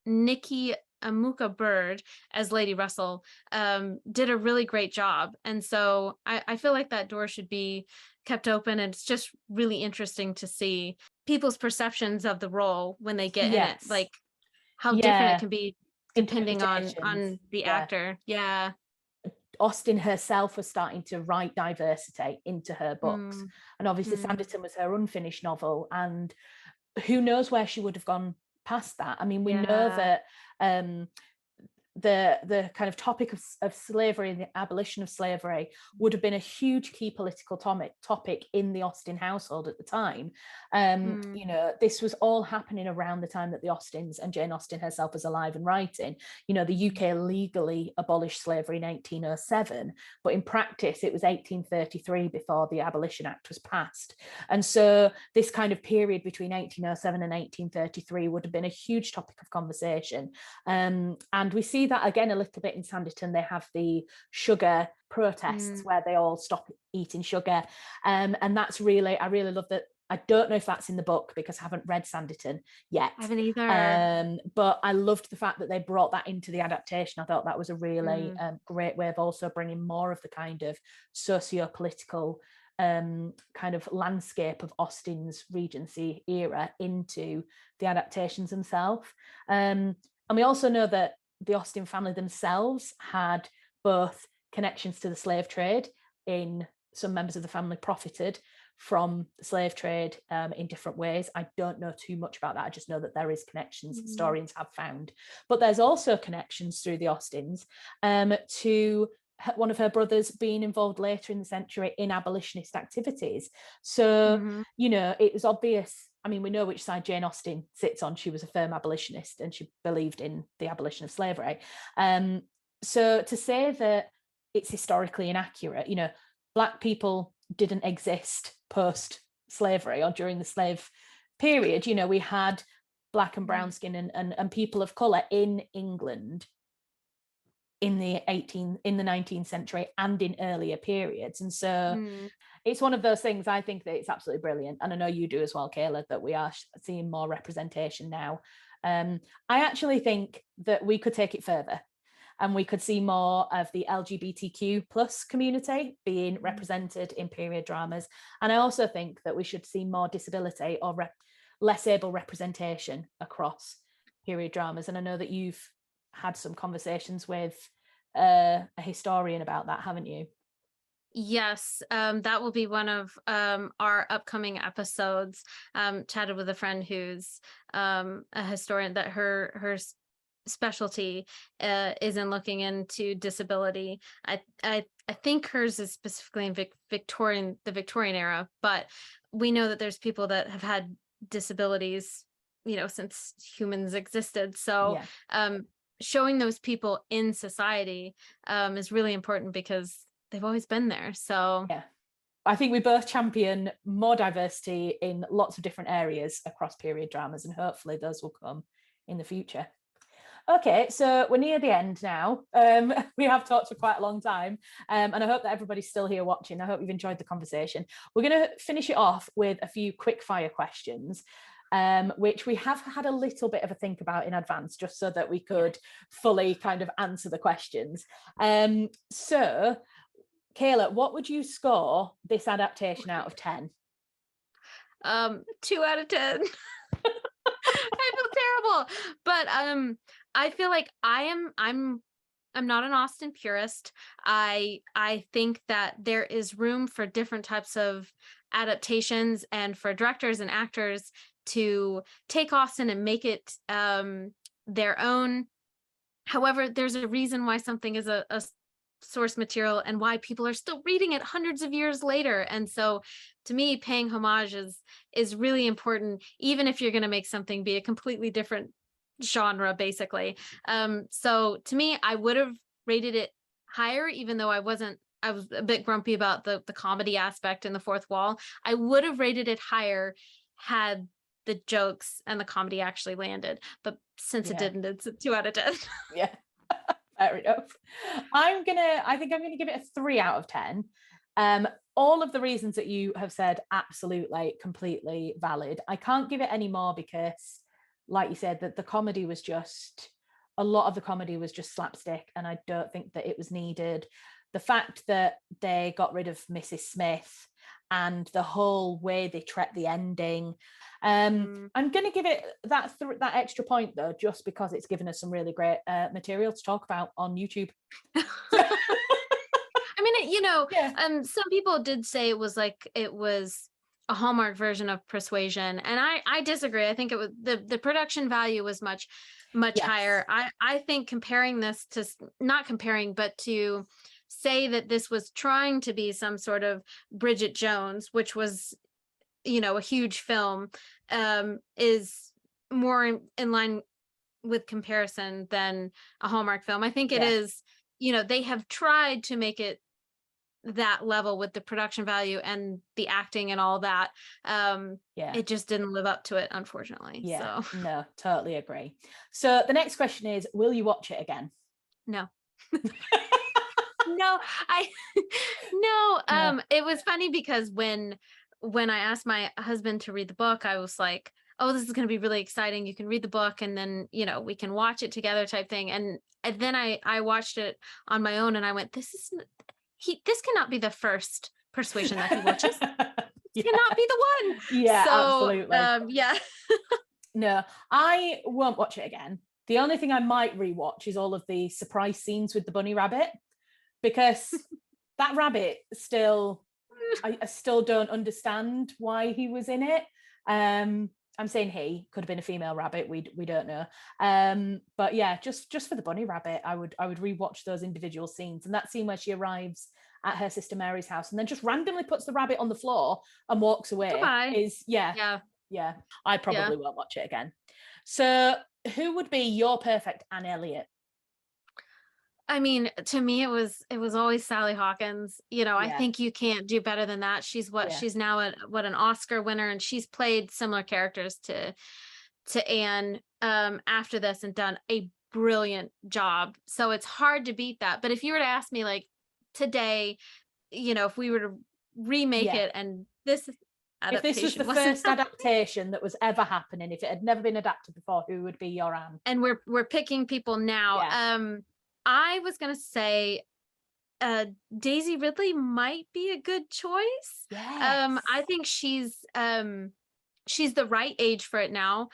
Nikki Amuka Bird as Lady Russell did a really great job. And so I feel like that door should be kept open, and it's just really interesting to see people's perceptions of the role when they get in it, Yes. like how different it Yeah. can be depending on Interpretations. the Yeah. actor. Yeah. Austen herself was starting to write diversity into her books. Mm. And obviously Mm. Sanditon was her unfinished novel, and who knows where she would have gone past that. I mean, we know Yeah. that the kind of topic of slavery and the abolition of slavery would have been a huge key political topic in the Austen household at the time. You know, this was all happening around the time that the Austens and Jane Austen herself was alive and writing. You know, the UK legally abolished slavery in 1807, but in practice it was 1833 before the Abolition Act was passed. And so this kind of period between 1807 and 1833 would have been a huge topic of conversation. And we see that again a little bit in Sanditon. They have the sugar protests where they all stop eating sugar. And that's really, I really love that. I don't know if that's in the book because I haven't read Sanditon yet. I haven't either. But I loved the fact that they brought that into the adaptation. I thought that was a really great way of also bringing more of the kind of socio-political kind of landscape of Austen's Regency era into the adaptations themselves. And we also know that the Austen family themselves had both connections to the slave trade. In some members of the family profited from the slave trade in different ways. I don't know too much about that. I just know that there is connections historians have found. But there's also connections through the Austens to one of her brothers being involved later in the century in abolitionist activities. So, you know, it was obvious. I mean, we know which side Jane Austen sits on. She was a firm abolitionist and she believed in the abolition of slavery. So to say that it's historically inaccurate, you know, Black people didn't exist post-slavery or during the slave period. You know, we had Black and brown skin and people of colour in England in the 19th century and in earlier periods. And so it's one of those things. I think that it's absolutely brilliant. And I know you do as well, Kayla, that we are seeing more representation now. I actually think that we could take it further and we could see more of the LGBTQ plus community being represented in period dramas. And I also think that we should see more disability or less able representation across period dramas. And I know that you've had some conversations with a historian about that, haven't you? Yes, that will be one of our upcoming episodes. Chatted with a friend who's a historian, that her specialty is in looking into disability. I think hers is specifically in the Victorian era, but we know that there's people that have had disabilities, you know, since humans existed. So showing those people in society is really important because they've always been there. So yeah, I think we both champion more diversity in lots of different areas across period dramas, and hopefully those will come in the future. Okay, so we're near the end now. We have talked for quite a long time, and I hope that everybody's still here watching. I hope you've enjoyed the conversation. We're going to finish it off with a few quick fire questions, which we have had a little bit of a think about in advance, just so that we could fully kind of answer the questions. So, Kayla, what would you score this adaptation out of 10? 2 out of 10. I feel terrible, but I feel like I'm not an Austen purist. I think that there is room for different types of adaptations and for directors and actors to take Austen and make it their own. However, there's a reason why something is a source material and why people are still reading it hundreds of years later. And so to me, paying homage is really important, even if you're going to make something be a completely different genre, basically. So to me, I would have rated it higher, even though I was a bit grumpy about the comedy aspect and the fourth wall. I would have rated it higher had the jokes and the comedy actually landed. But since it didn't, it's a 2 out of 10. Yeah. Fair enough. I think I'm gonna give it a 3 out of 10. All of the reasons that you have said, absolutely, completely valid. I can't give it any more because, like you said, that the comedy was just, a lot of the comedy was just slapstick, and I don't think that it was needed. The fact that they got rid of Mrs. Smith and the whole way they treat the ending. I'm going to give it that extra point though, just because it's given us some really great material to talk about on YouTube. I mean, some people did say it was a Hallmark version of Persuasion, and I disagree. I think it was the production value was much higher. I think comparing this to, not comparing, but to say that this was trying to be some sort of Bridget Jones, which was, a huge film, is more in line with comparison than a Hallmark film. I think it is, they have tried to make it that level with the production value and the acting and all that. It just didn't live up to it, unfortunately. So no, totally agree. So the next question is, will you watch it again? No. No, it was funny because when I asked my husband to read the book, I was like, oh, this is going to be really exciting. You can read the book and then, we can watch it together type thing. And then I watched it on my own and I went, this cannot be the first Persuasion that he watches. Cannot be the one. Yeah, so, absolutely. Yeah. No, I won't watch it again. The only thing I might rewatch is all of the surprise scenes with the bunny rabbit, because that rabbit I still don't understand why he was in it. I'm saying he could have been a female rabbit. We don't know. But yeah, just for the bunny rabbit, I would rewatch those individual scenes. And that scene where she arrives at her sister Mary's house and then just randomly puts the rabbit on the floor and walks away. Goodbye. Is I probably won't watch it again. So who would be your perfect Anne Elliot? I mean, to me, it was always Sally Hawkins. I think you can't do better than that. She's now an Oscar winner, and she's played similar characters to Anne after this and done a brilliant job. So it's hard to beat that. But if you were to ask me like today, if we were to remake it and this if this was the first adaptation that was ever happening, if it had never been adapted before, who would be your Anne? And we're picking people now. I was gonna say Daisy Ridley might be a good choice. Yes. I think she's the right age for it now.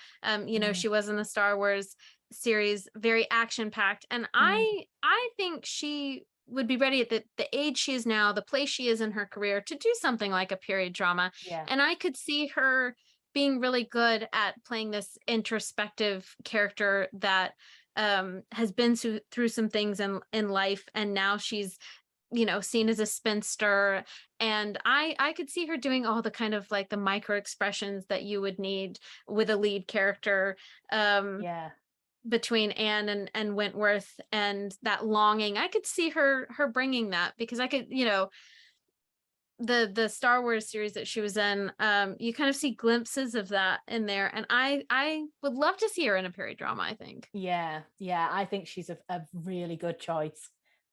She was in the Star Wars series, very action packed, and I think she would be ready at the age she is now, the place she is in her career, to do something like a period drama. And I could see her being really good at playing this introspective character that has been through some things in life, and now she's seen as a spinster, and I could see her doing all the kind of like the micro expressions that you would need with a lead character between Anne and Wentworth, and that longing. I could see her bringing that, because I could, the Star Wars series that she was in, you kind of see glimpses of that in there, and I would love to see her in a period drama. I think I think she's a really good choice.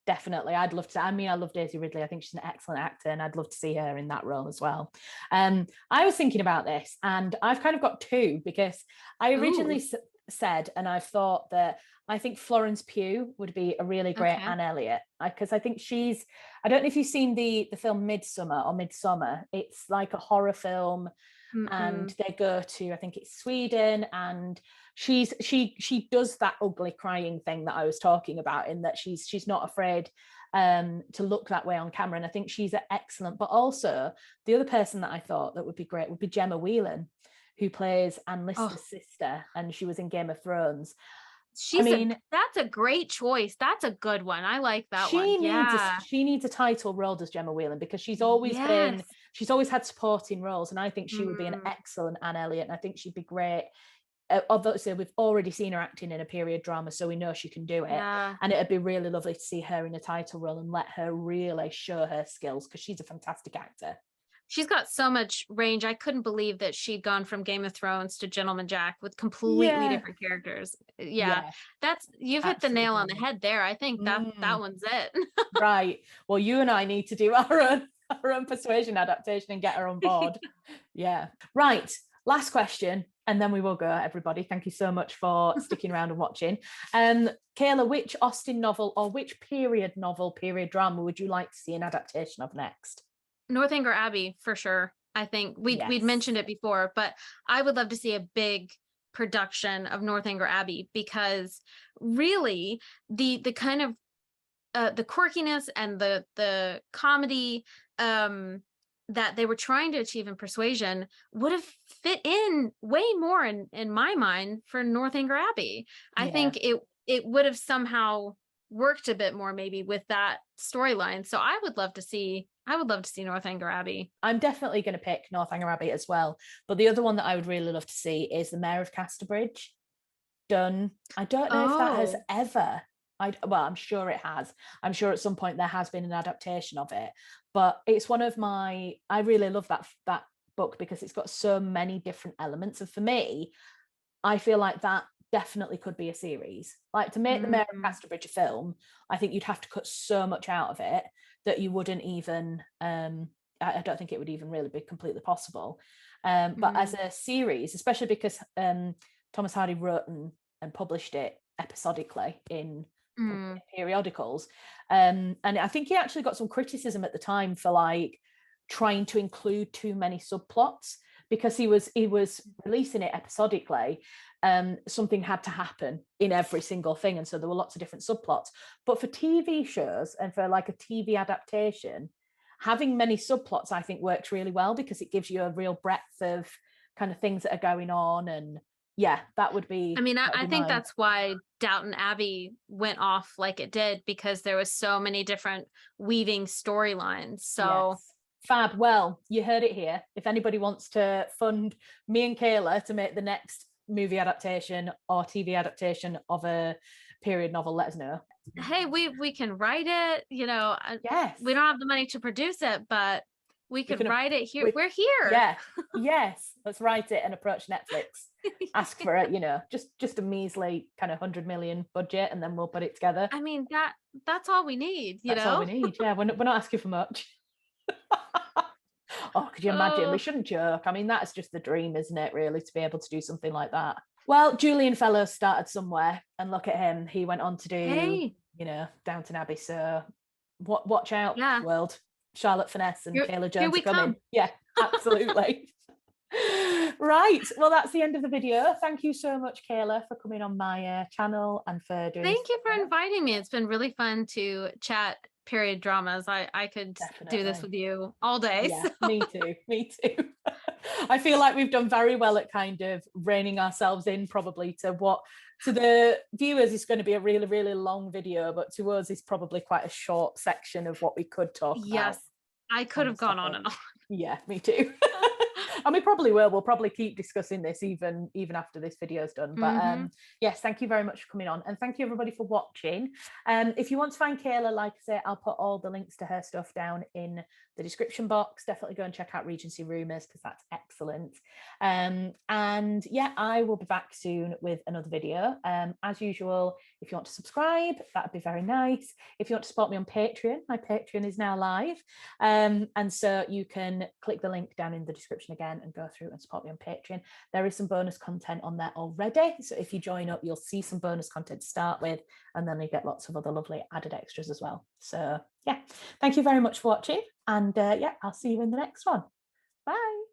Definitely, I'd love to. I mean, I love Daisy Ridley. I think she's an excellent actor, and I'd love to see her in that role as well. I was thinking about this, and I've kind of got two, because I originally said, and I've thought that I think Florence Pugh would be a really great Anne Elliot, because I think she's, I don't know if you've seen the film Midsummer. It's like a horror film, and they go to, I think it's Sweden, and she does that ugly crying thing that I was talking about, in that she's not afraid to look that way on camera, and I think she's excellent. But also the other person that I thought that would be great would be Gemma Whelan, who plays Anne Lister's sister, and she was in Game of Thrones. That's a great choice. That's a good one. I like that one. She needs a title role, does Gemma Whelan, because she's always had supporting roles, and I think she would be an excellent Anne Elliot, and I think she'd be great. Obviously, we've already seen her acting in a period drama, so we know she can do it. And it'd be really lovely to see her in a title role and let her really show her skills, because she's a fantastic actor. she's got so much range. I couldn't believe that she'd gone from Game of Thrones to Gentleman Jack with completely Yeah, different characters. Yeah, yeah, you've hit the absolutely nail on the brilliant. head there. I think that one's it. Right. Well, you and I need to do our own persuasion adaptation and get her on board. Yeah. Right. Last question, and then we will go, everybody. Thank you so much for sticking around and watching. Kayla, which Austen novel or which period novel, period drama would you like to see an adaptation of next? Northanger Abbey for sure. I think we'd Yes. mentioned it before, but I would love to see a big production of Northanger Abbey, because really the kind of the quirkiness and the comedy that they were trying to achieve in Persuasion would have fit in way more in my mind for Northanger Abbey. I Yeah. think it would have somehow worked a bit more maybe with that storyline. So I would love to see Northanger Abbey. I'm definitely going to pick Northanger Abbey as well. But the other one that I would really love to see is The Mayor of Casterbridge done. I don't know if that has Oh, ever. Well, I'm sure it has. I'm sure at some point there has been an adaptation of it. But it's one of my. I really love that book because it's got so many different elements. And for me, I feel like that definitely could be a series. Like to make The Mayor of mm, Casterbridge a film, I think you'd have to cut so much out of it that you wouldn't even. I don't think it would even really be completely possible. But as mm, a series, especially because Thomas Hardy wrote and published it episodically in mm. periodicals, and I think he actually got some criticism at the time for like trying to include too many subplots because he was releasing it episodically. Something had to happen in every single thing, and so there were lots of different subplots. But for TV shows and for like a TV adaptation, having many subplots I think works really well because it gives you a real breadth of kind of things that are going on. And yeah, that would I be mean, that would I be think mine. that's why Downton Abbey went off like it did, because there was so many different weaving storylines. So Yes. Fab. Well, you heard it here. If anybody wants to fund me and Kayla to make the next movie adaptation or TV adaptation of a period novel, let us know. hey, we can write it, Yes. we don't have the money to produce it, but we We could can, write it here. we, We're here. yeah, yes. Let's write it and approach Netflix. Ask for it, just a measly kind of 100 million budget, and then we'll put it together. I mean, that's all we need, That's all we need. Yeah, we're not asking for much. Oh, could you imagine? We Oh, shouldn't joke. I mean, that's just the dream, isn't it, really, to be able to do something like that? Well, Julian Fellows started somewhere, and look at him. He went on to do, hey, Downton Abbey. So watch out, yeah, world. Charlotte Furness and Kayla here Jones are we coming. come. Yeah, absolutely. Right. Well, that's the end of the video. Thank you so much, Kayla, for coming on my channel and for doing this Thank you for video. inviting me. It's been really fun to chat period dramas. I could do this Definitely. with you all day. Yeah, So me too. Me too. I feel like we've done very well at kind of reining ourselves in, probably to the viewers it's going to be a really, really long video, but to us it's probably quite a short section of what we could talk about yes, I could on have this gone on topic. and Yeah, me too. And we probably will. We'll probably keep discussing this even after this video is done. But on. yes, thank you very much for coming on, and thank you everybody for watching. If you want to find Kayla, like I say, I'll put all the links to her stuff down in the description box. Definitely go and check out Regency Rumours because that's excellent. And yeah, I will be back soon with another video. As usual, if you want to subscribe, that'd be very nice. If you want to support me on Patreon, my Patreon is now live. And so you can click the link down in the description again and go through and support me on Patreon. There is some bonus content on there already. So if you join up, you'll see some bonus content to start with, and then you get lots of other lovely added extras as well. So yeah, thank you very much for watching. And yeah, I'll see you in the next one. Bye.